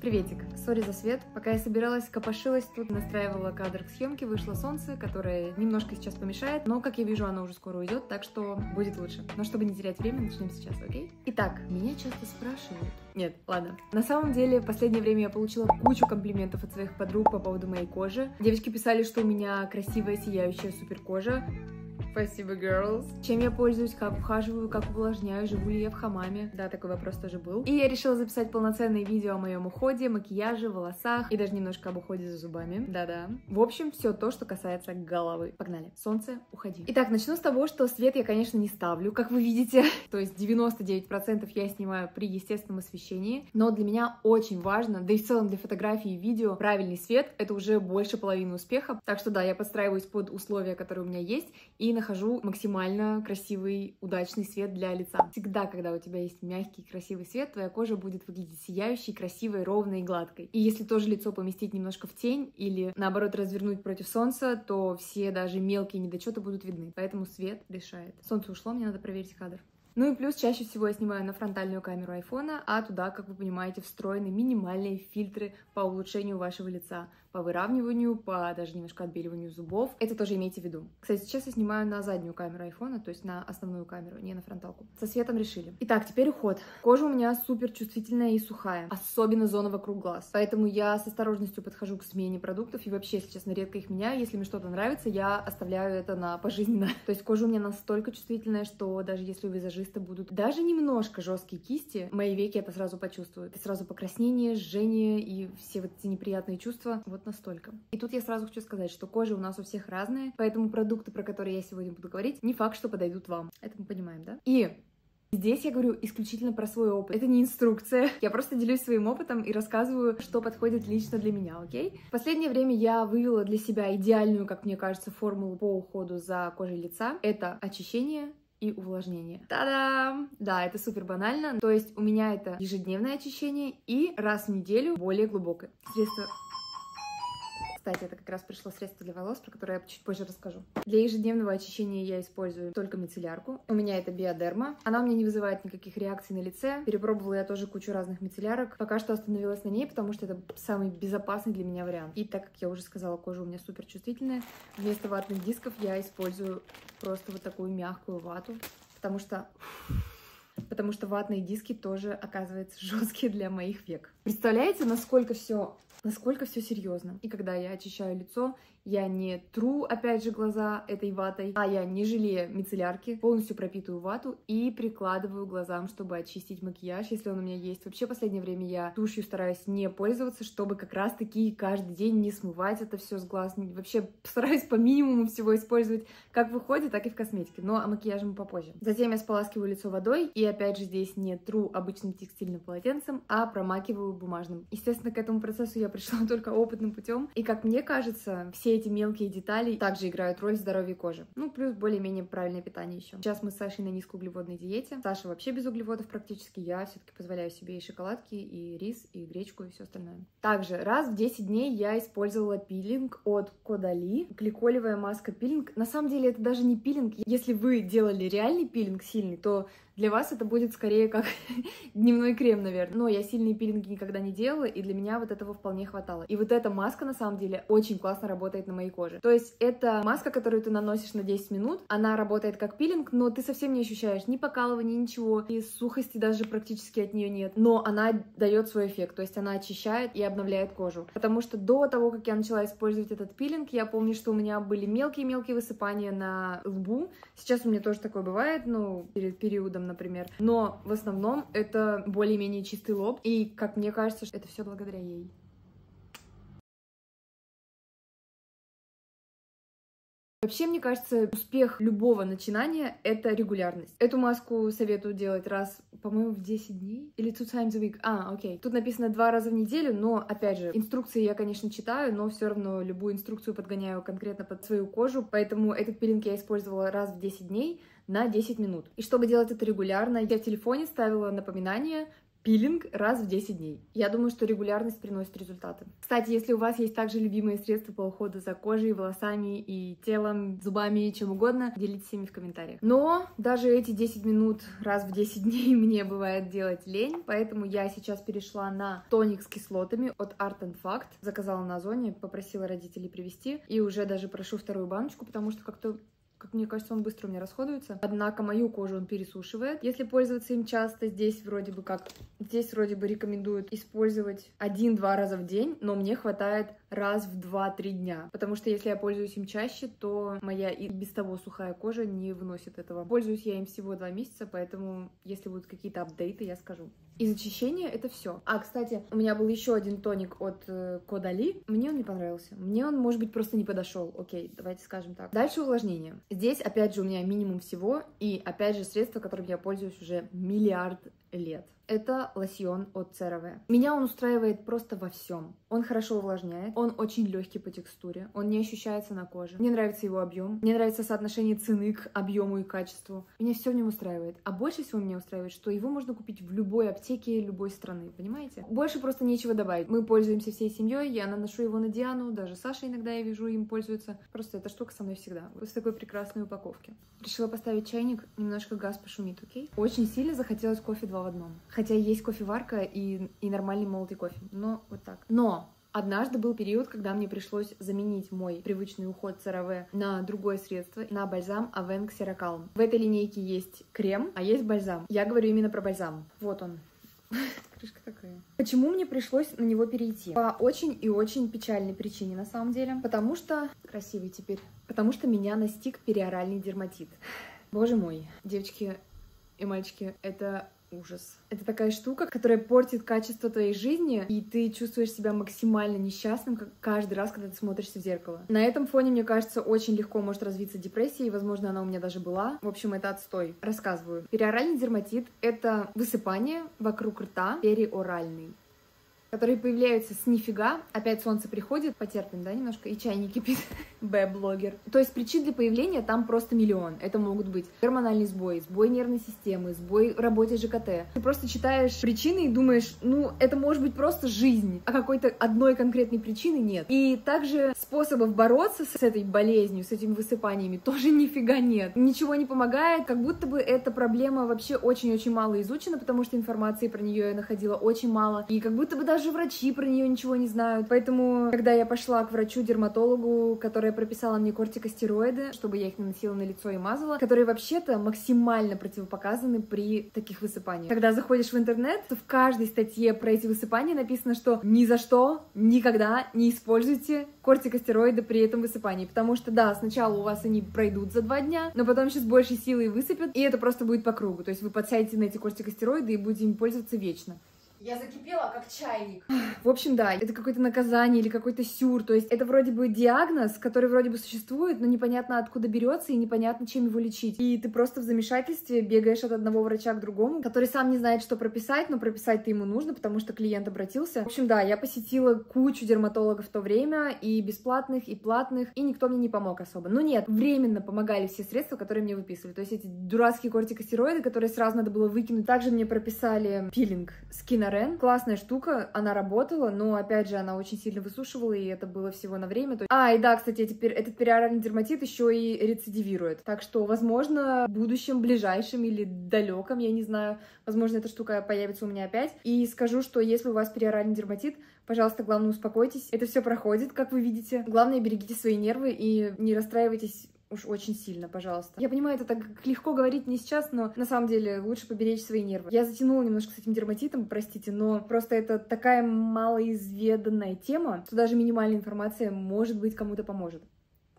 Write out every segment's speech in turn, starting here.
Приветик, сори за свет. Пока я собиралась, копошилась, тут настраивала кадр к съемке, вышло солнце, которое немножко сейчас помешает, но, как я вижу, оно уже скоро уйдет, так что будет лучше. Но чтобы не терять время, начнем сейчас, окей? Итак, меня часто спрашивают... Нет, ладно. На самом деле, в последнее время я получила кучу комплиментов от своих подруг по поводу моей кожи. Девочки писали, что у меня красивая, сияющая суперкожа. Спасибо, girls. Чем я пользуюсь, как ухаживаю, как увлажняю, живу ли я в хамаме? Да, такой вопрос тоже был. И я решила записать полноценное видео о моем уходе, макияже, волосах и даже немножко об уходе за зубами. Да-да. В общем, все то, что касается головы. Погнали. Солнце, уходи. Итак, начну с того, что свет я, конечно, не ставлю, как вы видите. То есть 99% я снимаю при естественном освещении. Но для меня очень важно, да и в целом для фотографий и видео, правильный свет — это уже больше половины успеха. Так что да, я подстраиваюсь под условия, которые у меня есть, и нахожу максимально красивый, удачный свет для лица. Всегда, когда у тебя есть мягкий, красивый свет, твоя кожа будет выглядеть сияющей, красивой, ровной и гладкой. И если тоже лицо поместить немножко в тень или, наоборот, развернуть против солнца, то все даже мелкие недочеты будут видны. Поэтому свет решает. Солнце ушло, мне надо проверить кадр. Ну и плюс чаще всего я снимаю на фронтальную камеру айфона, а туда, как вы понимаете, встроены минимальные фильтры по улучшению вашего лица, по выравниванию, по даже немножко отбеливанию зубов. Это тоже имейте в виду. Кстати, сейчас я снимаю на заднюю камеру айфона, то есть на основную камеру, не на фронталку. Со светом решили. Итак, теперь уход. Кожа у меня супер чувствительная и сухая, особенно зона вокруг глаз. Поэтому я с осторожностью подхожу к смене продуктов и вообще, если честно, редко их меняю. Если мне что-то нравится, я оставляю это на пожизненно. То есть кожа у меня настолько чувствительная, что даже если у визажиста будут даже немножко жесткие кисти, мои веки это сразу почувствуют. И сразу покраснение, жжение и все вот эти неприятные чувства. Вот настолько. И тут я сразу хочу сказать, что кожа у нас у всех разная, поэтому продукты, про которые я сегодня буду говорить, не факт, что подойдут вам. Это мы понимаем, да? И здесь я говорю исключительно про свой опыт. Это не инструкция. Я просто делюсь своим опытом и рассказываю, что подходит лично для меня, окей? В последнее время я вывела для себя идеальную, как мне кажется, формулу по уходу за кожей лица. Это очищение и увлажнение. Та-дам! Да, это супер банально. То есть у меня это ежедневное очищение и раз в неделю более глубокое. Средство... Кстати, это как раз пришло средство для волос, про которое я чуть позже расскажу. Для ежедневного очищения я использую только мицеллярку. У меня это биодерма. Она у меня не вызывает никаких реакций на лице. Перепробовала я тоже кучу разных мицеллярок. Пока что остановилась на ней, потому что это самый безопасный для меня вариант. И так как я уже сказала, кожа у меня супер чувствительная, вместо ватных дисков я использую просто вот такую мягкую вату, потому что ватные диски тоже, оказывается, жесткие для моих век. Представляете, насколько все серьезно? И когда я очищаю лицо, я не тру, опять же, глаза этой ватой, а я, не жалея мицеллярки, полностью пропитываю вату и прикладываю к глазам, чтобы очистить макияж, если он у меня есть. Вообще, в последнее время я тушью стараюсь не пользоваться, чтобы как раз-таки каждый день не смывать это все с глаз. Вообще, стараюсь по минимуму всего использовать как в уходе, так и в косметике. Но о макияже мы попозже. Затем я споласкиваю лицо водой и, опять же, здесь не тру обычным текстильным полотенцем, а промакиваю бумажным. Естественно, к этому процессу я пришла только опытным путем. И, как мне кажется, все эти мелкие детали также играют роль в здоровье кожи. Ну, плюс более-менее правильное питание еще. Сейчас мы с Сашей на низкоуглеводной диете. Саша вообще без углеводов практически. Я все-таки позволяю себе и шоколадки, и рис, и гречку, и все остальное. Также раз в 10 дней я использовала пилинг от Кодали. Гликолевая маска пилинг. На самом деле это даже не пилинг. Если вы делали реальный пилинг сильный, то для вас это будет скорее как дневной крем, наверное. Но я сильные пилинги никогда не делала, и для меня вот этого вполне хватало. И вот эта маска, на самом деле, очень классно работает на моей коже. То есть это маска, которую ты наносишь на 10 минут, она работает как пилинг, но ты совсем не ощущаешь ни покалывания, ничего, и сухости даже практически от нее нет. Но она дает свой эффект, то есть она очищает и обновляет кожу. Потому что до того, как я начала использовать этот пилинг, я помню, что у меня были мелкие-мелкие высыпания на лбу. Сейчас у меня тоже такое бывает, ну, перед периодом, например. Но в основном это более-менее чистый лоб. И, как мне кажется, это все благодаря ей. Вообще, мне кажется, успех любого начинания — это регулярность. Эту маску советую делать раз, по-моему, в 10 дней или 2 times a week. Окей. Тут написано 2 раза в неделю, но, опять же, инструкции я, конечно, читаю, но все равно любую инструкцию подгоняю конкретно под свою кожу, поэтому этот пилинг я использовала раз в 10 дней на 10 минут. И чтобы делать это регулярно, я в телефоне ставила напоминание Пилинг раз в 10 дней. Я думаю, что регулярность приносит результаты. Кстати, если у вас есть также любимые средства по уходу за кожей, волосами и телом, зубами, чем угодно, делитесь ими в комментариях. Но даже эти 10 минут раз в 10 дней мне бывает делать лень, поэтому я сейчас перешла на тоник с кислотами от Art & Fact. Заказала на Озоне, попросила родителей привезти и уже даже прошу вторую баночку, потому что как мне кажется, он быстро у меня расходуется. Однако мою кожу он пересушивает. Если пользоваться им часто, здесь вроде бы рекомендуют использовать 1-2 раза в день, но мне хватает раз в 2-3 дня. Потому что если я пользуюсь им чаще, то моя и без того сухая кожа не выносит этого. Пользуюсь я им всего 2 месяца, поэтому если будут какие-то апдейты, я скажу. Из очищения это все. А, кстати, у меня был еще один тоник от Caudalie. Мне он не понравился. Мне он, может быть, просто не подошел. Окей, давайте скажем так. Дальше увлажнение. Здесь, опять же, у меня минимум всего. И, опять же, средство, которым я пользуюсь уже миллиард лет. Это лосьон от CeraVe. Меня он устраивает просто во всем. Он хорошо увлажняет, он очень легкий по текстуре, он не ощущается на коже. Мне нравится его объем, мне нравится соотношение цены к объему и качеству. Меня все в нем устраивает. А больше всего меня устраивает, что его можно купить в любой аптеке любой страны, понимаете? Больше просто нечего добавить. Мы пользуемся всей семьей, я наношу его на Диану, даже Саша иногда, я вижу, им пользуется. Просто эта штука со мной всегда. Вот в такой прекрасной упаковке. Решила поставить чайник, немножко газ пошумит, окей? Очень сильно захотелось кофе 2 в 1. Хотя есть кофеварка и нормальный молотый кофе. Но вот так. Но однажды был период, когда мне пришлось заменить мой привычный уход CeraVe на другое средство, на бальзам Avène Xeracalme. В этой линейке есть крем, а есть бальзам. Я говорю именно про бальзам. Вот он. Крышка такая. Почему мне пришлось на него перейти? По очень и очень печальной причине, на самом деле. Потому что... Красивый теперь. Потому что меня настиг периоральный дерматит. Боже мой. Девочки и мальчики, это... ужас. Это такая штука, которая портит качество твоей жизни, и ты чувствуешь себя максимально несчастным каждый раз, когда ты смотришься в зеркало. На этом фоне, мне кажется, очень легко может развиться депрессия, и, возможно, она у меня даже была. В общем, это отстой. Рассказываю. Периоральный дерматит — это высыпание вокруг рта периоральный, которые появляются с нифига. Опять солнце приходит, потерпим, да, немножко, и чай не кипит. Б-блогер. То есть причин для появления там просто миллион. Это могут быть гормональный сбой, сбой нервной системы, сбой в работе ЖКТ. Ты просто читаешь причины и думаешь, ну, это может быть просто жизнь, а какой-то одной конкретной причины нет. И также способов бороться с этой болезнью, с этими высыпаниями тоже нифига нет. Ничего не помогает, как будто бы эта проблема вообще очень-очень мало изучена, потому что информации про нее я находила очень мало. И как будто бы даже врачи про нее ничего не знают. Поэтому, когда я пошла к врачу-дерматологу, которая прописала мне кортикостероиды, чтобы я их наносила на лицо и мазала, которые вообще-то максимально противопоказаны при таких высыпаниях. Когда заходишь в интернет, то в каждой статье про эти высыпания написано, что ни за что, никогда не используйте кортикостероиды при этом высыпании. Потому что, да, сначала у вас они пройдут за 2 дня, но потом еще с большей силой высыпят, и это просто будет по кругу. То есть вы подсядете на эти кортикостероиды и будете им пользоваться вечно. Я закипела, как чайник. В общем, да, это какое-то наказание или какой-то сюр. То есть это вроде бы диагноз, который вроде бы существует, но непонятно откуда берется и непонятно, чем его лечить. И ты просто в замешательстве бегаешь от одного врача к другому, который сам не знает, что прописать, но прописать-то ему нужно, потому что клиент обратился. В общем, да, я посетила кучу дерматологов в то время, и бесплатных, и платных, и никто мне не помог особо. Ну нет, временно помогали все средства, которые мне выписывали. То есть эти дурацкие кортикостероиды, которые сразу надо было выкинуть. Также мне прописали пилинг Skinarene. Классная штука, она работала, но, опять же, она очень сильно высушивала, и это было всего на время. И да, кстати, этот периоральный дерматит еще и рецидивирует. Так что, возможно, в будущем, ближайшем или далеком, я не знаю, возможно, эта штука появится у меня опять. И скажу, что если у вас периоральный дерматит, пожалуйста, главное, успокойтесь. Это все проходит, как вы видите. Главное, берегите свои нервы и не расстраивайтесь уж очень сильно, пожалуйста. Я понимаю, это так легко говорить не сейчас, но на самом деле лучше поберечь свои нервы. Я затянула немножко с этим дерматитом, простите, но просто это такая малоизведанная тема, что даже минимальная информация, может быть, кому-то поможет.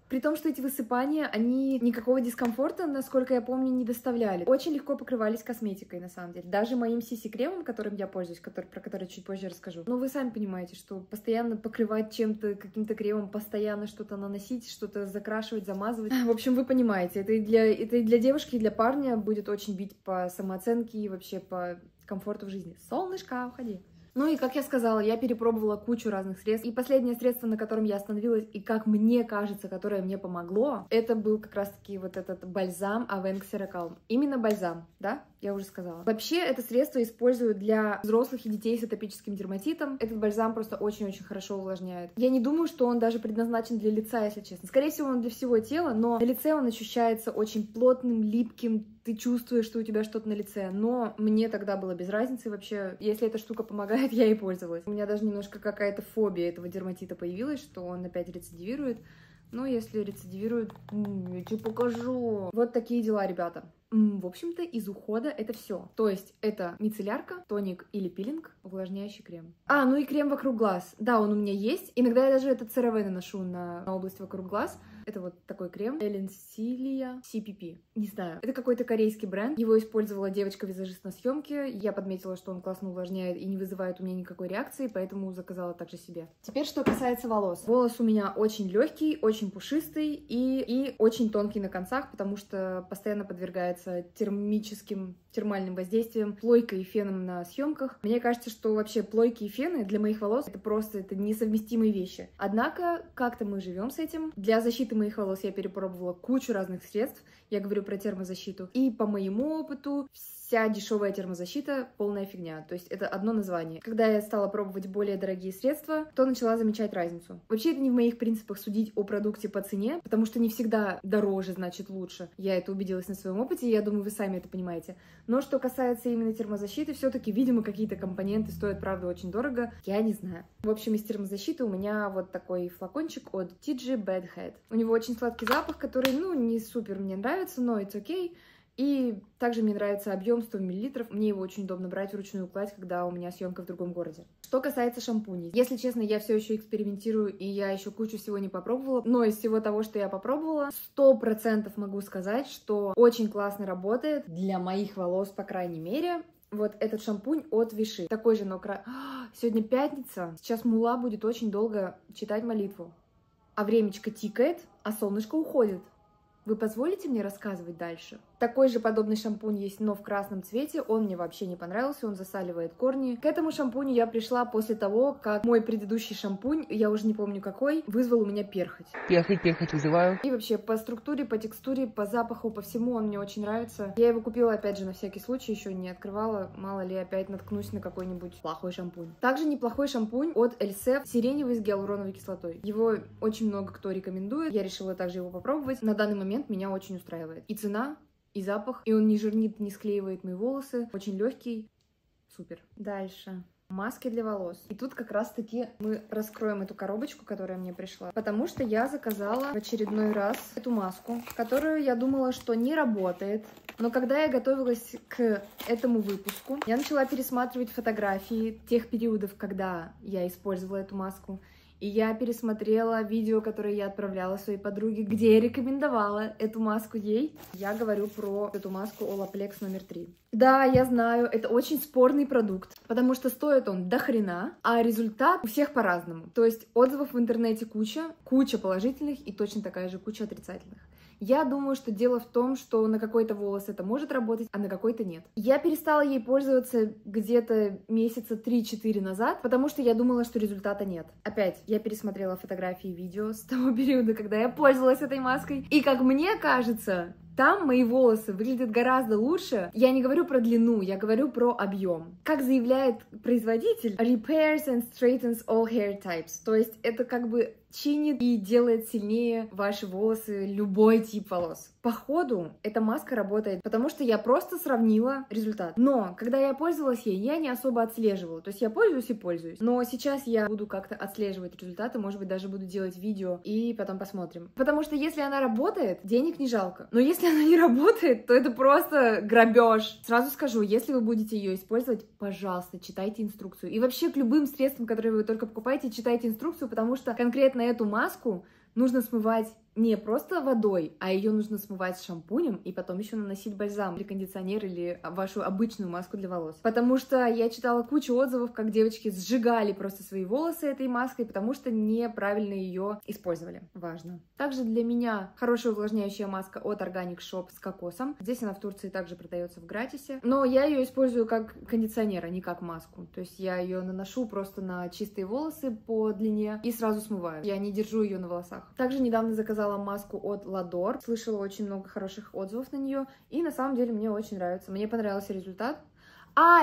При том, что эти высыпания, они никакого дискомфорта, насколько я помню, не доставляли. Очень легко покрывались косметикой, на самом деле. Даже моим CC-кремом, которым я пользуюсь, про который чуть позже расскажу. Но вы сами понимаете, что постоянно покрывать чем-то, каким-то кремом, постоянно что-то наносить, что-то закрашивать, замазывать. В общем, вы понимаете, это и для девушки, и для парня будет очень бить по самооценке и вообще по комфорту в жизни. Солнышко, уходи! Ну и, как я сказала, я перепробовала кучу разных средств. И последнее средство, на котором я остановилась, и, как мне кажется, которое мне помогло, это был как раз-таки вот этот бальзам Avène Xeracalme. Именно бальзам, да? Я уже сказала. Вообще, это средство используют для взрослых и детей с атопическим дерматитом. Этот бальзам просто очень-очень хорошо увлажняет. Я не думаю, что он даже предназначен для лица, если честно. Скорее всего, он для всего тела, но на лице он ощущается очень плотным, липким. Ты чувствуешь, что у тебя что-то на лице. Но мне тогда было без разницы вообще. Если эта штука помогает, я и пользовалась. У меня даже немножко какая-то фобия этого дерматита появилась, что он опять рецидивирует. Но если рецидивирует, я тебе покажу. Вот такие дела, ребята. В общем-то, из ухода это все. То есть это мицеллярка, тоник или пилинг, увлажняющий крем. Ну и крем вокруг глаз. Да, он у меня есть. Иногда я даже этот CeraVe наношу на область вокруг глаз. Это вот такой крем. Elensilia CPP. Не знаю. Это какой-то корейский бренд. Его использовала девочка-визажист на съемке. Я подметила, что он классно увлажняет и не вызывает у меня никакой реакции, поэтому заказала также себе. Теперь, что касается волос. Волос у меня очень легкий, очень пушистый и очень тонкий на концах, потому что постоянно подвергается термальным воздействием, плойкой и феном на съемках. Мне кажется, что вообще плойки и фены для моих волос это несовместимые вещи. Однако, как-то мы живем с этим. Для защиты моих волос я перепробовала кучу разных средств. Я говорю про термозащиту. И по моему опыту, вся дешевая термозащита — полная фигня. То есть это одно название. Когда я стала пробовать более дорогие средства, то начала замечать разницу. Вообще это не в моих принципах судить о продукте по цене, потому что не всегда дороже значит лучше. Я это убедилась на своем опыте, и я думаю, вы сами это понимаете. Но что касается именно термозащиты, все-таки, видимо, какие-то компоненты стоят, правда, очень дорого. Я не знаю. В общем, из термозащиты у меня вот такой флакончик от TG Bad Head. У него очень сладкий запах, который, не супер мне нравится, но it's okay. И также мне нравится объем 100 мл. Мне его очень удобно брать вручную кладь, когда у меня съемка в другом городе. Что касается шампуней. Если честно, я все еще экспериментирую, и я еще кучу всего не попробовала. Но из всего того, что я попробовала, 100% могу сказать, что очень классно работает для моих волос, по крайней мере. Вот этот шампунь от Vichy. Такой же, но... Сегодня пятница. Сейчас Мула будет очень долго читать молитву. А времечко тикает, а солнышко уходит. Вы позволите мне рассказывать дальше? Такой же подобный шампунь есть, но в красном цвете. Он мне вообще не понравился, он засаливает корни. К этому шампуню я пришла после того, как мой предыдущий шампунь, я уже не помню какой, вызвал у меня перхоть. Перхоть вызываю. И вообще по структуре, по текстуре, по запаху, по всему он мне очень нравится. Я его купила, опять же, на всякий случай, еще не открывала. Мало ли опять наткнусь на какой-нибудь плохой шампунь. Также неплохой шампунь от Elseve, сиреневый с гиалуроновой кислотой. Его очень много кто рекомендует. Я решила также его попробовать. На данный момент меня очень устраивает. И цена, и запах, и он не жирнит, не склеивает мои волосы. Очень легкий. Супер. Дальше. Маски для волос. И тут как раз-таки мы раскроем эту коробочку, которая мне пришла. Потому что я заказала в очередной раз эту маску, которую я думала, что не работает. Но когда я готовилась к этому выпуску, я начала пересматривать фотографии тех периодов, когда я использовала эту маску. И я пересмотрела видео, которое я отправляла своей подруге, где я рекомендовала эту маску ей. Я говорю про эту маску Olaplex номер 3. Да, я знаю, это очень спорный продукт, потому что стоит он до хрена, а результат у всех по-разному. То есть отзывов в интернете куча положительных и точно такая же куча отрицательных. Я думаю, что дело в том, что на какой-то волос это может работать, а на какой-то нет. Я перестала ей пользоваться где-то месяца 3-4 назад, потому что я думала, что результата нет. Опять, я пересмотрела фотографии и видео с того периода, когда я пользовалась этой маской. И как мне кажется, там мои волосы выглядят гораздо лучше. Я не говорю про длину, я говорю про объем. Как заявляет производитель, repairs and straightens all hair types. То есть это как бы чинит и делает сильнее ваши волосы, любой тип волос. По ходу эта маска работает, потому что я просто сравнила результат. Но когда я пользовалась ей, я не особо отслеживала. То есть я пользуюсь и пользуюсь. Но сейчас я буду как-то отслеживать результаты, может быть, даже буду делать видео и потом посмотрим. Потому что если она работает, денег не жалко. Но если она не работает, то это просто грабеж. Сразу скажу, если вы будете ее использовать, пожалуйста, читайте инструкцию. И вообще к любым средствам, которые вы только покупаете, читайте инструкцию, потому что конкретно эту маску нужно смывать не просто водой, а ее нужно смывать с шампунем и потом еще наносить бальзам или кондиционер или вашу обычную маску для волос. Потому что я читала кучу отзывов, как девочки сжигали просто свои волосы этой маской, потому что неправильно ее использовали. Важно. Также для меня хорошая увлажняющая маска от Organic Shop с кокосом. Здесь она в Турции также продается в гратисе. Но я ее использую как кондиционер, а не как маску. То есть я ее наношу просто на чистые волосы по длине и сразу смываю. Я не держу ее на волосах. Также недавно заказала маску от Lador. Слышала очень много хороших отзывов на нее. И на самом деле мне очень нравится. Мне понравился результат.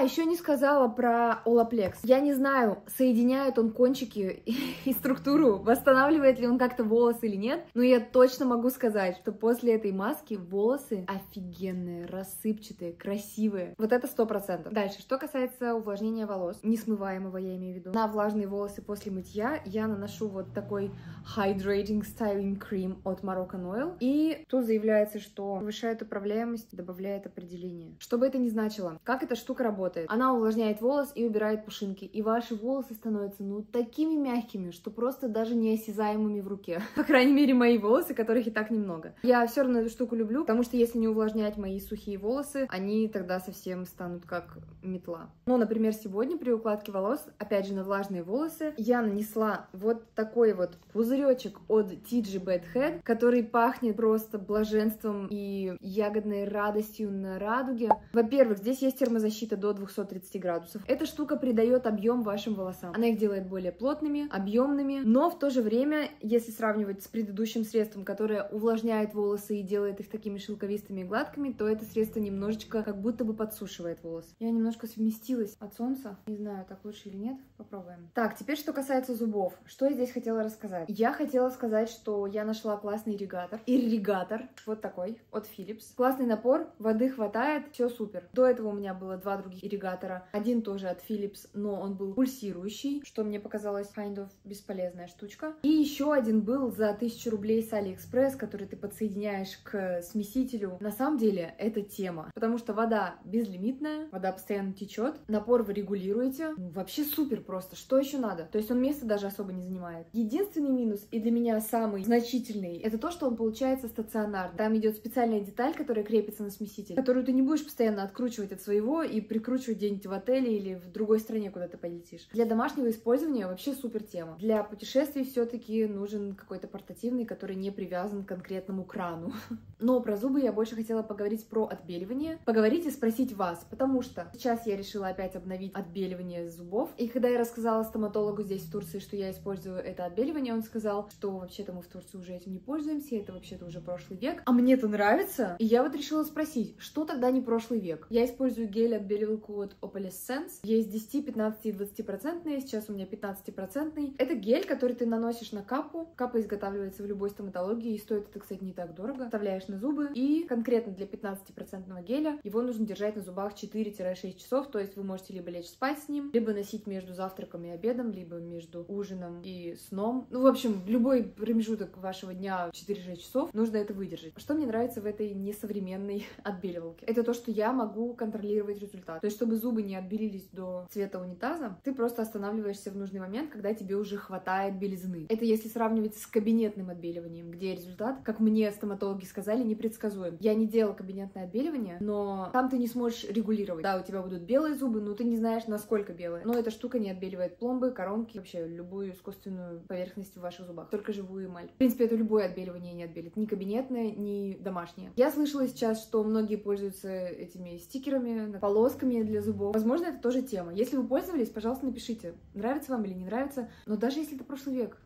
Еще не сказала про Olaplex. Я не знаю, соединяет он кончики и структуру, восстанавливает ли он как-то волосы или нет, но я точно могу сказать, что после этой маски волосы офигенные, рассыпчатые, красивые. Вот это 100%. Дальше, что касается увлажнения волос, несмываемого я имею в виду, на влажные волосы после мытья я наношу вот такой Hydrating Styling Cream от Moroccan Oil. И тут заявляется, что повышает управляемость, добавляет определение. Что бы это ни значило, как эта штука работает. Она увлажняет волос и убирает пушинки. И ваши волосы становятся, такими мягкими, что просто даже неосязаемыми в руке. По крайней мере, мои волосы, которых и так немного. Я все равно эту штуку люблю, потому что если не увлажнять мои сухие волосы, они тогда совсем станут как метла. Например, сегодня при укладке волос, опять же, на влажные волосы, я нанесла вот такой вот пузыречек от TG Bad Head, который пахнет просто блаженством и ягодной радостью на радуге. Во-первых, здесь есть термозащита до 230 градусов. Эта штука придает объем вашим волосам. Она их делает более плотными, объемными, но в то же время, если сравнивать с предыдущим средством, которое увлажняет волосы и делает их такими шелковистыми и гладкими, то это средство немножечко как будто бы подсушивает волосы. Я немножко сместилась от солнца. Не знаю, так лучше или нет. Попробуем. Так, теперь что касается зубов. Что я здесь хотела рассказать? Я хотела сказать, что я нашла классный ирригатор. Ирригатор. Вот такой. От Philips. Классный напор. Воды хватает. Все супер. До этого у меня было два других ирригатора. Один тоже от Philips, но он был пульсирующий, что мне показалось kind of бесполезная штучка. И еще один был за 1000 рублей с AliExpress, который ты подсоединяешь к смесителю. На самом деле это тема, потому что вода безлимитная, вода постоянно течет, напор вы регулируете. Вообще супер просто. Что еще надо? То есть он места даже особо не занимает. Единственный минус, и для меня самый значительный, это то, что он получается стационарный. Там идет специальная деталь, которая крепится на смеситель, которую ты не будешь постоянно откручивать от своего и прикручивать где-нибудь в отеле или в другой стране, куда ты полетишь. Для домашнего использования вообще супер тема. Для путешествий все-таки нужен какой-то портативный, который не привязан к конкретному крану. Но про зубы я больше хотела поговорить про отбеливание. Поговорить и спросить вас, потому что сейчас я решила опять обновить отбеливание зубов. И когда я рассказала стоматологу здесь в Турции, что я использую это отбеливание, он сказал, что вообще-то мы в Турции уже этим не пользуемся, это вообще-то уже прошлый век. А мне-то нравится. И я вот решила спросить, что тогда не прошлый век? Я использую гель отбеливалку от Opalescence. Есть 10, 15 и 20%, сейчас у меня 15%. Это гель, который ты наносишь на капу. Капа изготавливается в любой стоматологии, и стоит это, кстати, не так дорого. Вставляешь на зубы, и конкретно для 15% геля его нужно держать на зубах 4-6 часов, то есть вы можете либо лечь спать с ним, либо носить между завтраком и обедом, либо между ужином и сном. В общем, любой промежуток вашего дня 4-6 часов нужно это выдержать. Что мне нравится в этой несовременной отбеливалке? Это то, что я могу контролировать результат. То есть, чтобы зубы не отбелились до цвета унитаза, ты просто останавливаешься в нужный момент, когда тебе уже хватает белизны. Это если сравнивать с кабинетным отбеливанием, где результат, как мне стоматологи сказали, непредсказуем. Я не делала кабинетное отбеливание, но там ты не сможешь регулировать. Да, у тебя будут белые зубы, но ты не знаешь, насколько белые. Но эта штука не отбеливает пломбы, коронки, вообще любую искусственную поверхность в ваших зубах, только живую эмаль. В принципе, это любое отбеливание не отбелит, ни кабинетное, ни домашнее. Я слышала сейчас, что многие пользуются этими стикерами, полосками для зубов. Возможно, это тоже тема. Если вы пользовались, пожалуйста, напишите, нравится вам или не нравится. Но даже если это прошлый век,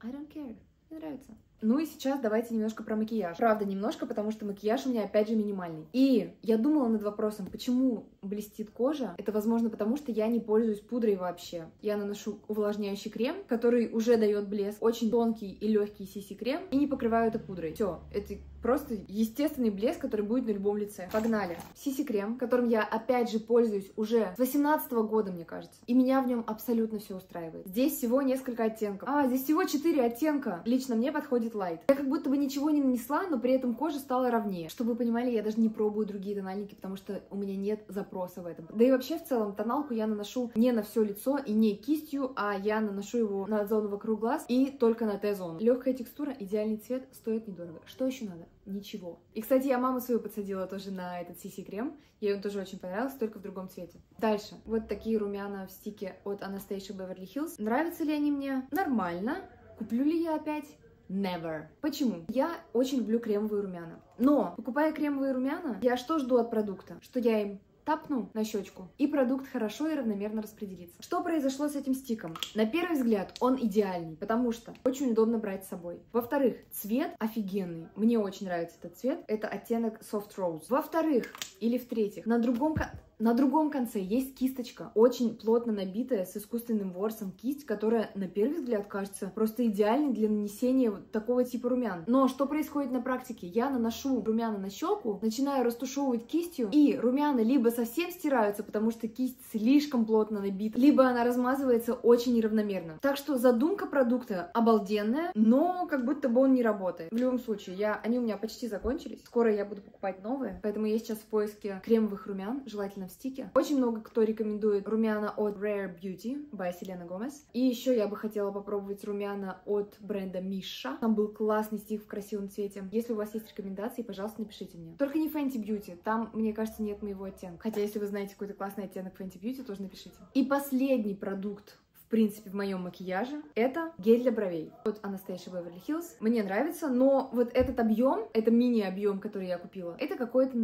I don't care, мне нравится. Ну и сейчас давайте немножко про макияж. Правда, немножко, потому что макияж у меня опять же минимальный. И я думала над вопросом, почему блестит кожа. Это, возможно, потому что я не пользуюсь пудрой вообще. Я наношу увлажняющий крем, который уже дает блеск, очень тонкий и легкий CC-крем, и не покрываю это пудрой. Все, это просто естественный блеск, который будет на любом лице. Погнали. CC-крем, которым я опять же пользуюсь уже с 18-го года, мне кажется. И меня в нем абсолютно все устраивает. Здесь всего несколько оттенков. Здесь всего 4 оттенка. Лично мне подходит Light. Я как будто бы ничего не нанесла, но при этом кожа стала ровнее. Чтобы вы понимали, я даже не пробую другие тональники, потому что у меня нет запала запроса в этом. Да и вообще, в целом, тоналку я наношу не на все лицо и не кистью, а я наношу его на зону вокруг глаз и только на Т-зону. Легкая текстура, идеальный цвет, стоит недорого. Что еще надо? Ничего. И, кстати, я маму свою подсадила тоже на этот CC-крем. Ей он тоже очень понравился, только в другом цвете. Дальше. Вот такие румяна в стике от Anastasia Beverly Hills. Нравятся ли они мне? Нормально. Куплю ли я опять? Never. Почему? Я очень люблю кремовые румяна. Но, покупая кремовые румяна, я что жду от продукта? Что я им тапну на щечку, и продукт хорошо и равномерно распределится. Что произошло с этим стиком? На первый взгляд он идеальный, потому что очень удобно брать с собой. Во-вторых, цвет офигенный. Мне очень нравится этот цвет. Это оттенок Soft Rose. Во-вторых, или в-третьих, на другом конце есть кисточка, очень плотно набитая с искусственным ворсом кисть, которая на первый взгляд кажется просто идеальной для нанесения такого типа румян. Но что происходит на практике? Я наношу румяна на щеку, начинаю растушевывать кистью, и румяна либо совсем стираются, потому что кисть слишком плотно набита, либо она размазывается очень неравномерно. Так что задумка продукта обалденная, но как будто бы он не работает. В любом случае, они у меня почти закончились. Скоро я буду покупать новые, поэтому я сейчас в поиске кремовых румян, желательно в стике. Очень много кто рекомендует румяна от Rare Beauty by Selena Gomez. И еще я бы хотела попробовать румяна от бренда Missha. Там был классный стик в красивом цвете. Если у вас есть рекомендации, пожалуйста, напишите мне. Только не Fenty Beauty. Там, мне кажется, нет моего оттенка. Хотя, если вы знаете какой-то классный оттенок Fenty Beauty, тоже напишите. И последний продукт, в принципе, в моем макияже, это гель для бровей от Anastasia Beverly Hills. Мне нравится, но вот этот объем, это мини-объем, который я купила, это какой-то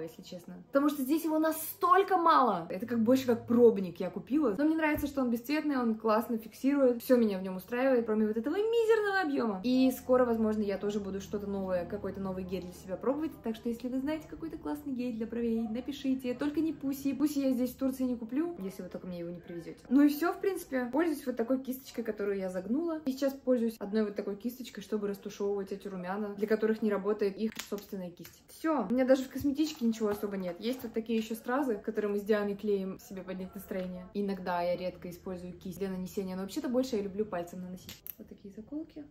если честно. Потому что здесь его настолько мало. Это как больше как пробник я купила. Но мне нравится, что он бесцветный, он классно фиксирует. Все меня в нем устраивает, кроме вот этого мизерного объема. И скоро, возможно, я тоже буду что-то новое, какой-то новый гель для себя пробовать. Так что, если вы знаете какой-то классный гель для бровей, напишите. Только не Пуси. Пуси я здесь в Турции не куплю, если вы только мне его не привезете. Ну и все, в принципе. Пользуюсь вот такой кисточкой, которую я загнула. И сейчас пользуюсь одной вот такой кисточкой, чтобы растушевывать эти румяна, для которых не работает их собственная кисть. Все. У меня даже в косметичке ничего особо нет. Есть вот такие еще стразы, которые мы с Дианой клеим себе поднять настроение. Иногда я редко использую кисть для нанесения, но вообще-то больше я люблю пальцем наносить. Вот такие заколки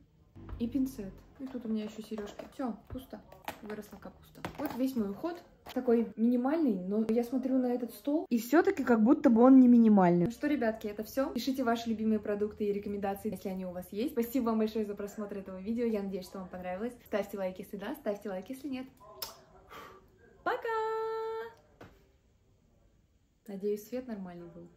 и пинцет. И тут у меня еще сережки. Все, пусто. Выросла капуста. Вот весь мой уход. Такой минимальный, но я смотрю на этот стол, и все-таки как будто бы он не минимальный. Ну что, ребятки, это все. Пишите ваши любимые продукты и рекомендации, если они у вас есть. Спасибо вам большое за просмотр этого видео. Я надеюсь, что вам понравилось. Ставьте лайк, если да, ставьте лайк, если нет. Пока! Надеюсь, свет нормальный был.